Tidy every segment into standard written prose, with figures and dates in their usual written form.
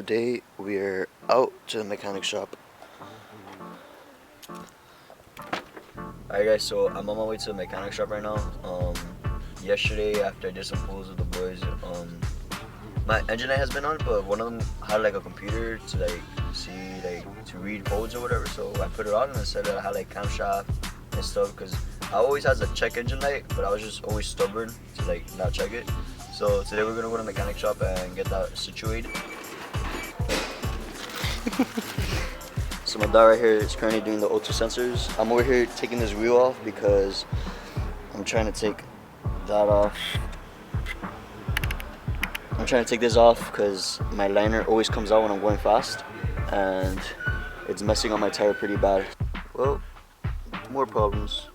today we're out to the mechanic shop. Alright guys, so I'm on my way to the mechanic shop right now. Yesterday after I did some pulls with the boys, my engine light has been on, but one of them had like a computer to like see, like to read codes or whatever, so I put it on and it said that I had like camshaft and stuff, because I always has a check engine light, but I was just always stubborn to like not check it. So today we're gonna go to the mechanic shop and get that situated. So my dad right here is currently doing the O2 sensors. I'm over here taking this wheel off because I'm trying to take that off. I'm trying to take this off because my liner always comes out when I'm going fast and it's messing up my tire pretty bad. Well, more problems.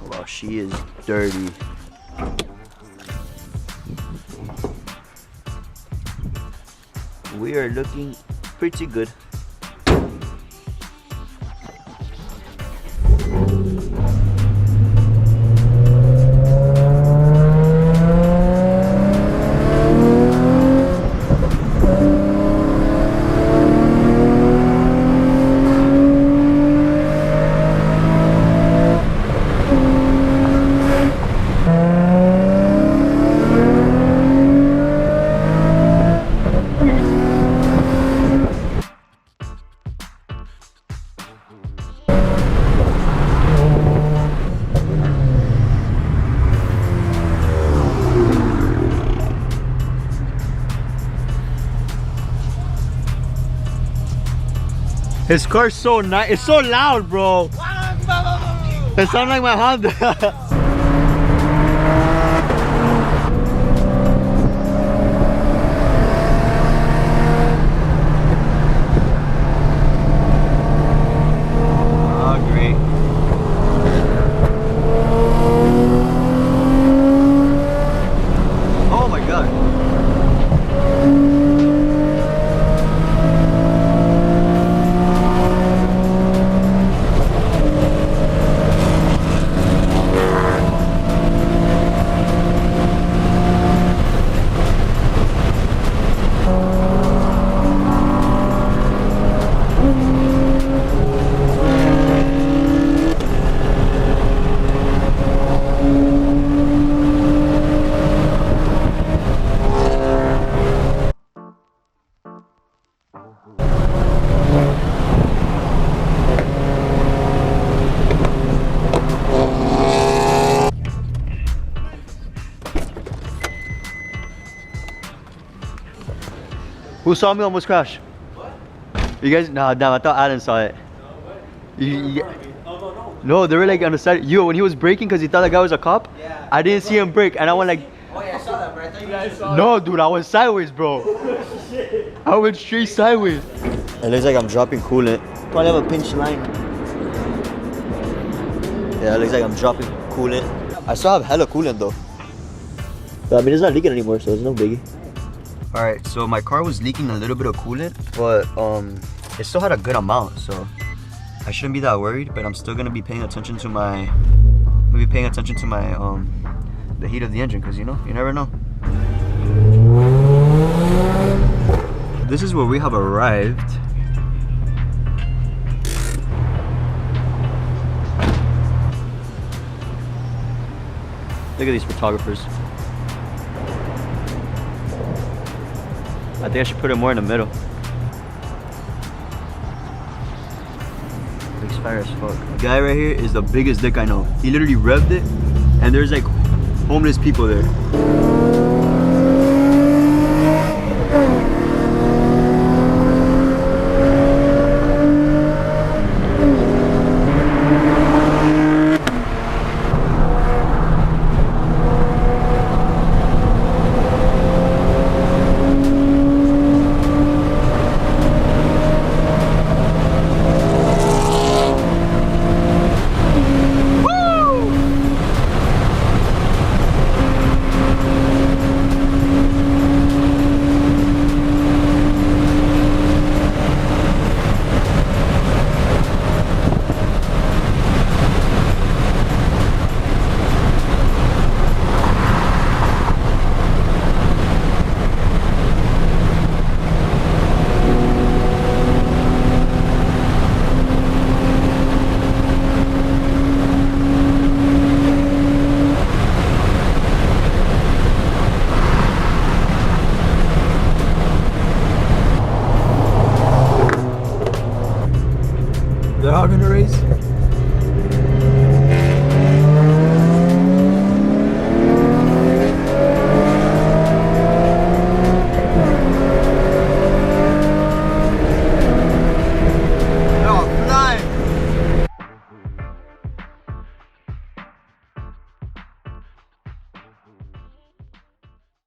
Wow, she is dirty. We are looking pretty good. His car's so nice. It's so loud, bro. It sounds like my Honda. Who saw me almost crash? What? You guys? Nah, damn, I thought Adam saw it. No, they were like on the side. When he was braking because he thought the guy was a cop, yeah. I didn't see him brake and I went like... Oh yeah, I saw that, bro. I thought you guys saw it. No, dude, I went sideways, bro. I went straight sideways. It looks like I'm dropping coolant. Probably have a pinch line. Yeah, it looks like I'm dropping coolant. I still have hella coolant though. But I mean, it's not leaking anymore, so it's no biggie. Alright, so my car was leaking a little bit of coolant, but it still had a good amount, so I shouldn't be that worried, but I'm still gonna be paying attention to my the heat of the engine, because you know, you never know. This is where we have arrived. Look at these photographers. I think I should put it more in the middle. Looks fire as fuck. The guy right here is the biggest dick I know. He literally revved it, and there's like homeless people there.